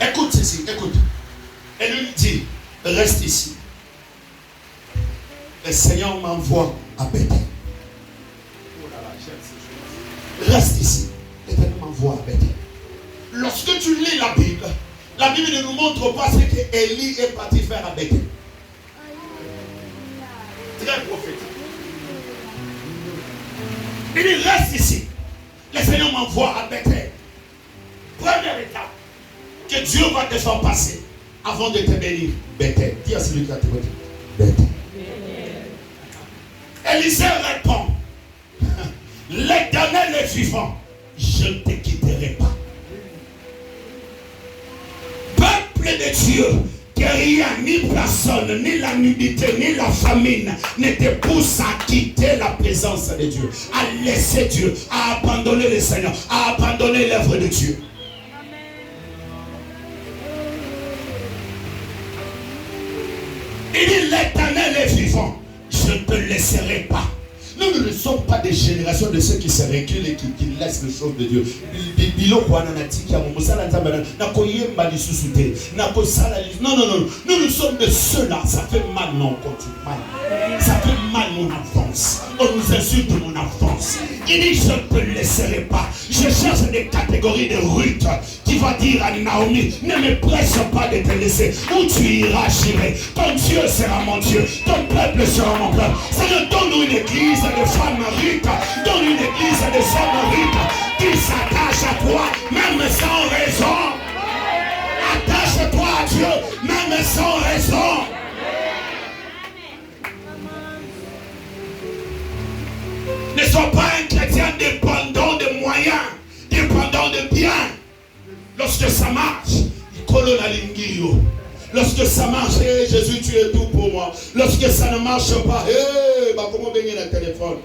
Écoute ceci, écoute. Elle lui dit, reste ici. Le Seigneur m'envoie à Bethel. Reste ici. L'Éternel m'envoie à Bethel. Lorsque tu lis la Bible ne nous montre pas ce que Élie est parti faire à Bethel. Très prophétique. Il dit reste ici. Le Seigneur m'envoie à Bethel. Première étape que Dieu va te faire passer avant de te bénir. Bethel. Dis à celui qui a te béni. Bethel. Élisée répond, l'Éternel est vivant, je ne te quitterai pas. Peuple de Dieu, que rien, ni personne, ni la nudité, ni la famine ne te pousse à quitter la présence de Dieu, à laisser Dieu, à abandonner le Seigneur, à abandonner l'œuvre de Dieu. Il dit l'Éternel est vivant, je ne te laisserai pas. Nous ne sommes pas des générations de ceux qui se reculent et qui laissent les choses de Dieu. Non. Nous sommes de ceux-là. Ça fait mal, non, continue. Ça fait mal, mon enfance. On nous insulte, mon enfance. Il dit, je ne te laisserai pas. Je cherche des catégories de Ruth qui va dire à Naomi, ne me presse pas de te laisser. Où tu iras, j'irai. Ton Dieu sera mon Dieu. Ton peuple sera mon peuple. Ça ne donne une église de femmes riches, donne une église de femmes riches qui s'attachent à toi, même sans raison. Attache-toi à Dieu, même sans raison. Ne sois pas un chrétien dépendant de moyens, dépendant de biens. Lorsque ça marche, il colle la lingio. Lorsque ça marche, hey, Jésus, tu es tout pour moi. Lorsque ça ne marche pas, hey, bah, comment venir le téléphone?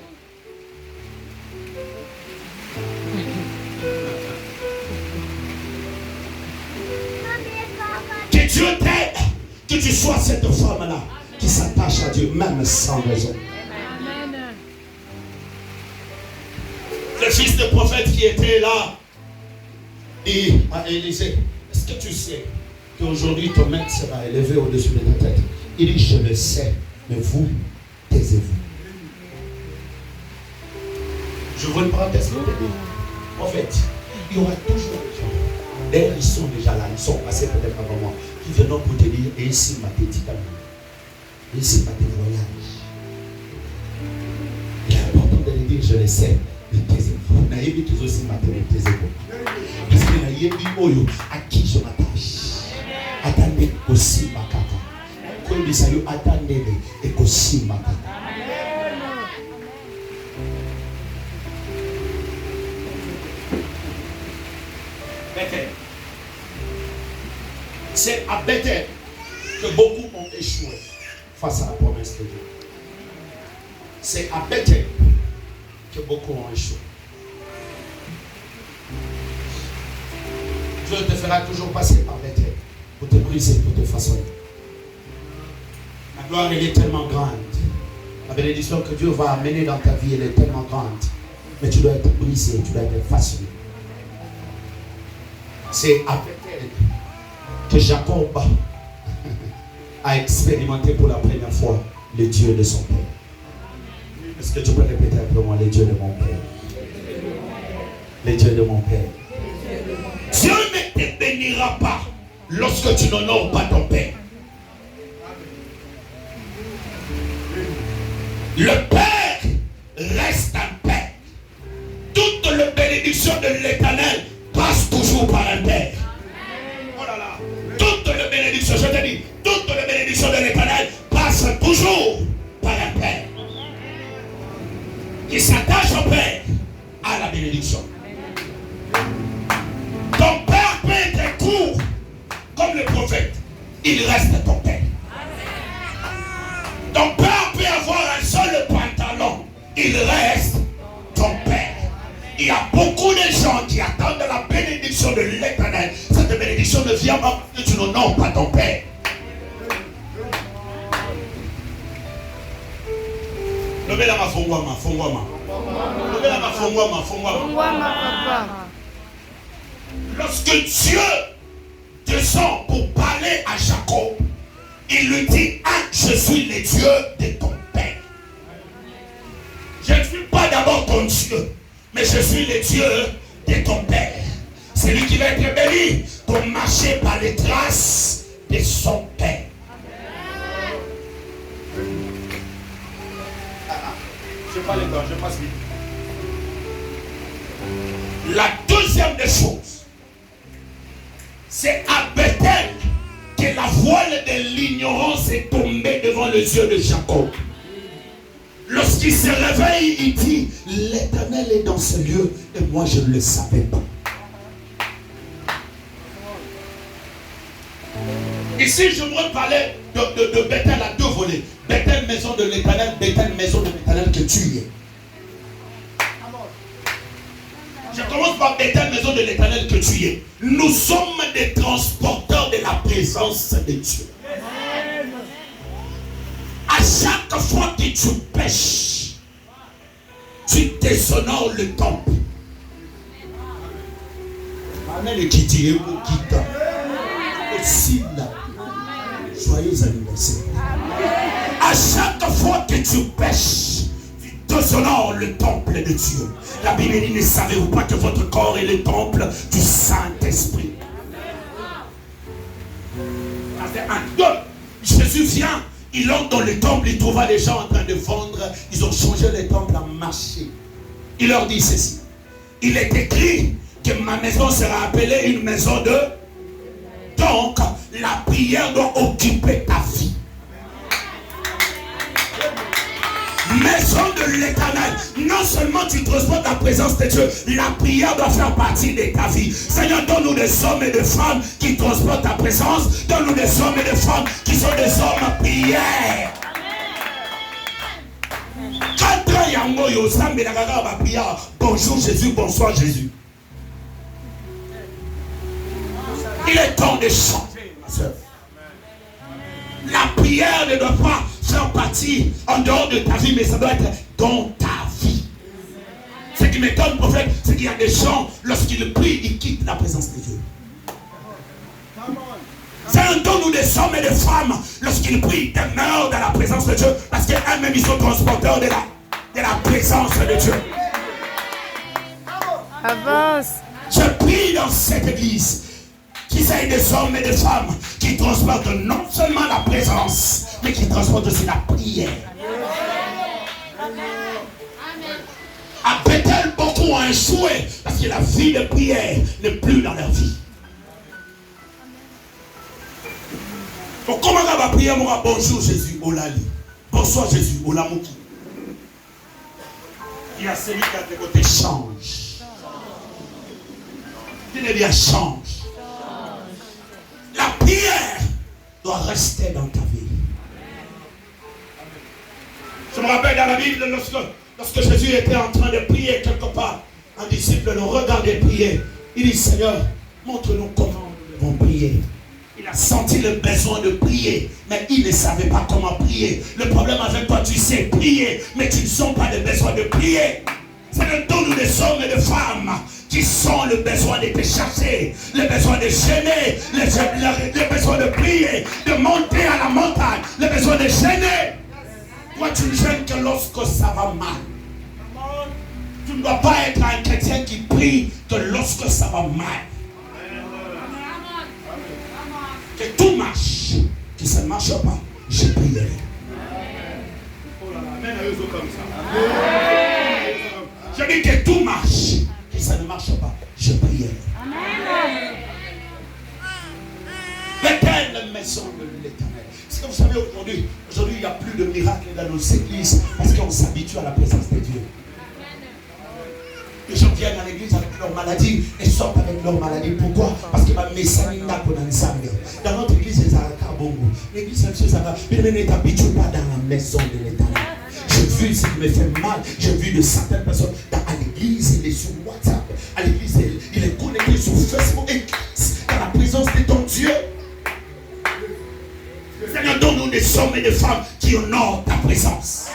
Que Dieu t'aide, que tu sois cette femme-là qui s'attache à Dieu, même sans raison. Le fils de prophète qui était là dit à Élisée, est-ce que tu sais qu'aujourd'hui ton maître sera élevé au-dessus de ta tête? Il dit, je le sais, mais vous, taisez-vous. Je veux une parenthèse pour te dire. En fait, il y aura toujours des gens, d'ailleurs ils sont déjà là, ils sont passés peut-être avant moi, qui viendront pour te dire, et ici ma petite amie, et ici ma tes voyages. Il est important de lui dire, je le sais, mais taisez-vous. Naïbi tous aussi ma taisez-vous. Parce que naïbi oyo, à qui je m'attache? Attendez aussi ma kaka. Quand il dit ça, attendez et aussi ma kaka. Bethel. C'est à Bethel que beaucoup ont échoué face à la promesse de Dieu. C'est à Bethel que beaucoup ont échoué. Dieu te fera toujours passer par Bethel pour te briser, pour te façonner. La gloire, elle est tellement grande. La bénédiction que Dieu va amener dans ta vie, elle est tellement grande. Mais tu dois être brisé, tu dois être façonné. C'est à Bethel que Jacob a expérimenté pour la première fois le Dieu de son père. Est-ce que tu peux répéter après moi, le Dieu de mon père? Le Dieu de mon père. Dieu ne te bénira pas lorsque tu n'honores pas ton père. Le père reste un père. Toute la bénédiction de l'Éternel passe toujours par un père. Oh là là. Toute la bénédiction, je te dis, toute la bénédiction de l'Éternel passe toujours par un père. Qui s'attache au père à la bénédiction. Ton père peut être court comme le prophète. Il reste ton père. Ton père peut avoir un seul pantalon. Il reste ton père. Il y a beaucoup de gens qui attendent la bénédiction de l'Éternel. Cette bénédiction ne vient pas parce que tu n'honores pas ton père. Levez la main, fongwama, fongwama. Levez la main, fongwama, fongwama. Lorsque Dieu te maison pour parler à Jacob. Il lui dit, ah, je suis le Dieu de ton père. Je ne suis pas d'abord ton Dieu, mais je suis le Dieu de ton père. C'est lui qui va être béni pour marcher par les traces de son père. Je n'ai pas le temps, je passe vite. La deuxième des choses, c'est à Bethel que la voile de l'ignorance est tombée devant les yeux de Jacob. Lorsqu'il se réveille, il dit, l'Éternel est dans ce lieu et moi je ne le savais pas. Ici, je voudrais parler de Bethel à deux volets. Bethel, maison de l'Éternel, Bethel, maison de l'Éternel que tu es. Je commence par Bethel, maison de l'Éternel que tu es. Nous sommes des transporteurs de la présence de Dieu. À chaque fois que tu pêches, tu déshonores le temple. Amen. Qui dit aussi là. Joyeux anniversaire. À chaque fois que tu pêches, tu déshonores le temple de Dieu. La Bible dit, ne savez-vous pas que votre corps est le temple du Saint-Esprit? Jésus vient, il entre dans le temple, il trouva les gens en train de vendre, ils ont changé le temple en marché. Il leur dit ceci, il est écrit que ma maison sera appelée une maison de... Donc, la prière doit occuper ta vie. Maison de l'Éternel. Non seulement tu transportes la présence de Dieu, la prière doit faire partie de ta vie. Seigneur, donne-nous des hommes et des femmes qui transportent ta présence. Donne-nous des hommes et des femmes qui sont des hommes prières. Bonjour Jésus, bonsoir Jésus. Il est temps de changer, ma soeur. La prière ne doit pas faire partie en dehors de ta vie, mais ça doit être dans ta vie. Ce qui m'étonne, prophète, c'est qu'il y a des gens, lorsqu'ils prient, ils quittent la présence de Dieu. C'est un don nous des hommes et des femmes, lorsqu'ils prient, ils demeurent dans la présence de Dieu, parce qu'eux-mêmes, ils sont transporteurs de la présence de Dieu. Avance. Je prie dans cette église qu'il y ait des hommes et des femmes qui transportent non seulement la présence, mais qui transportent aussi la prière. À Bethel, beaucoup ont échoué parce que la vie de prière n'est plus dans leur vie. Donc, comment on va prier? Bonjour Jésus, Olali. Bonsoir Jésus, Olamuki. Il y a celui qui a de côté change. Il est bien change. La prière doit rester dans ta vie. Je me rappelle dans la Bible, lorsque Jésus était en train de prier quelque part, un disciple le regardait prier. Il dit, Seigneur, montre-nous comment nous devons prier. Il a senti le besoin de prier, mais il ne savait pas comment prier. Le problème avec toi, tu sais prier, mais tu ne sens pas le besoin de prier. C'est le don de des hommes et des femmes qui sont le besoin de te chercher, le besoin de gêner, le besoin de prier, de monter à la montagne, le besoin de gêner. Toi, tu ne gênes que lorsque ça va mal. Tu ne dois pas être un chrétien qui prie que lorsque ça va mal. Que tout marche, que ça ne marche pas, je prierai. Oh là là, amen à eux comme ça. Je dis que tout marche, que ça ne marche pas, je prierai. Bethel, la maison de l'Éternel. Est-ce que vous savez aujourd'hui, il n'y a plus de miracles dans nos églises parce qu'on s'habitue à la présence de Dieu. Les gens viennent à l'église avec leur maladie et sortent avec leur maladie. Pourquoi? Parce que dans notre église, c'est Bongo. L'église, c'est ça. Mais ne t'habitue pas dans la maison de l'Éternel. J'ai vu ce qui me fait mal. J'ai vu de certaines personnes à l'église, il est sur WhatsApp. À l'église, il est connecté sur Facebook. Église, dans la présence de ton Dieu. Seigneur, donne-nous des hommes et des femmes qui honorent ta présence.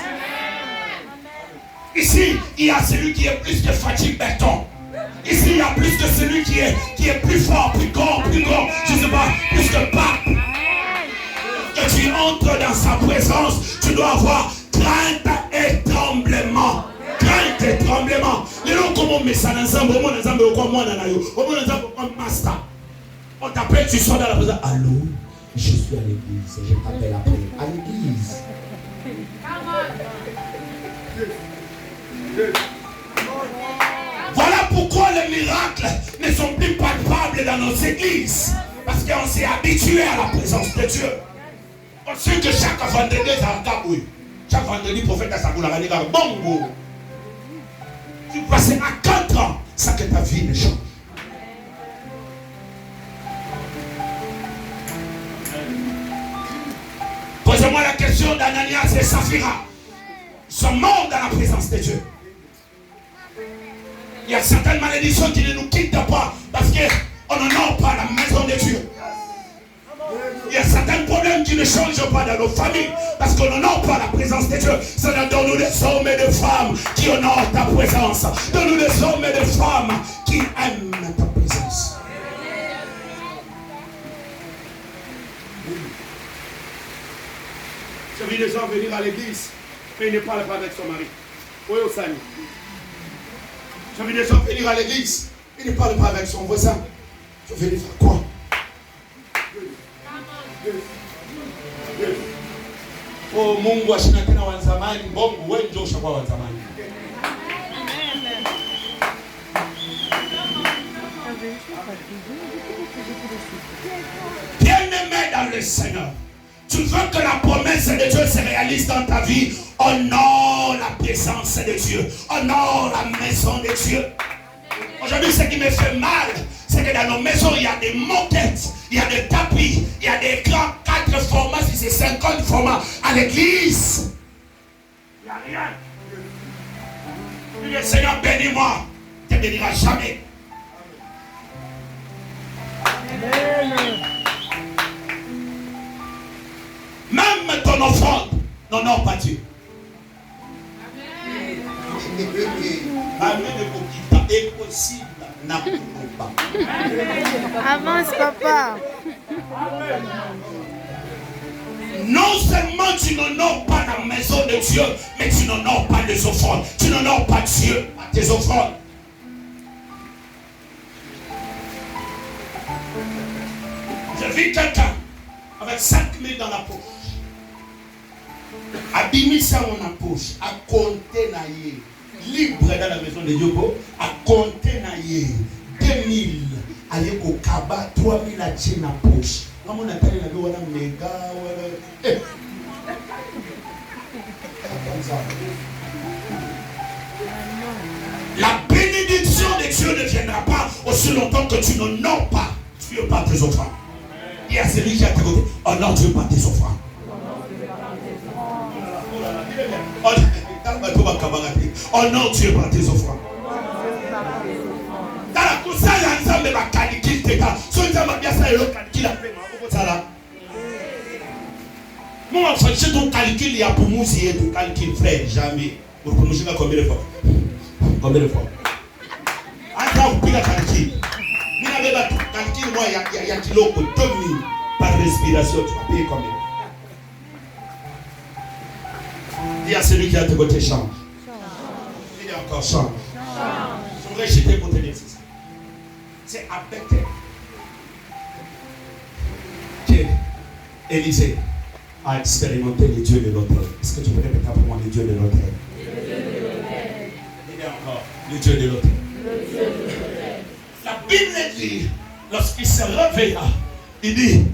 Ici, il y a celui qui est plus que Fatih Berton. Ici, il y a plus que celui qui est plus fort, plus grand, je ne sais pas, plus que pape. Que tu entres dans sa présence, tu dois avoir crainte et tremblement. Crainte et tremblement. Les gens comment met ça ensemble, master. On t'appelle, tu sors dans la présence. Allô, je suis à l'église, je t'appelle après. À l'église. Voilà pourquoi les miracles ne sont plus palpables dans nos églises. Parce qu'on s'est habitué à la présence de Dieu. On sait que chaque vendredi, chaque vendredi, prophète a sa boule à bongo. Tu passes à 4 ans sans que ta vie ne change. Posez-moi la question d'Ananias et Saphira. Ils sont morts dans la présence de Dieu. Il y a certaines malédictions qui ne nous quittent pas parce qu'on n'honore pas la maison de Dieu. Il y a certains problèmes qui ne changent pas dans nos familles parce qu'on n'honore pas la présence de Dieu. C'est dans nous des hommes et des femmes qui honorent ta présence. Dans nous des hommes et des femmes qui aiment ta présence. J'ai vu des gens venir à l'église, mais ils ne parlent pas avec son mari. Oui, au Sani. J'ai vu des gens venir à l'église, ils ne parlent pas avec son voisin. Tu veux venir faire quoi? Oh, Mungu ashinakina wanzamani, bongo wenjo ushakuwa wanzamani. Bien-aimé dans le Seigneur, tu veux que la promesse de Dieu se réalise dans ta vie, honore la présence de Dieu, honore la maison de Dieu. Aujourd'hui, ce qui me fait mal, c'est que dans nos maisons, il y a des moquettes, il y a des tapis, il y a des grands 4 formats, si c'est 50 formats. À l'église, il n'y a rien. Le Seigneur bénis-moi, ne te bénira jamais. Même ton offrande n'honore pas Dieu. Avance, papa. Non seulement tu n'honores pas la maison de Dieu, mais tu n'honores pas les offrandes. Tu n'honores pas Dieu à tes offrandes. J'ai vu quelqu'un avec 5 000 dans la poche. Abimisa mon poche, à compter naïe. Libre dans la maison de Dieu, à compter naïe. 2000, allez au kaba, 3000 à tirer la poche. Comment on appelle la vie, on a méga, la bénédiction de Dieu ne viendra pas aussi longtemps que tu n'honores pas Dieu par tes offrandes. Il y a celui qui a tes côtés, honore Dieu par tes offrandes. Honore Dieu par tes offrandes. Moi, c'est ton calcul, il y a pour mousser ton calcul, frère, jamais. Vous prononcez combien de fois? Combien de fois? Attends, vous payez calcul. Vous n'avez pas calcul, moi, il y a kilo pour 2000 par respiration, tu vas payer combien? Dis à celui qui a tes côtés, change. Il est encore change. J'aimerais jeter pour te dire ça. C'est avec que Élisée a expérimenté les dieux de l'autel. Est-ce que tu peux répéter pour moi les dieux de l'autel? Il est encore les dieux de l'autel. La Bible dit, lorsqu'il se réveilla, il dit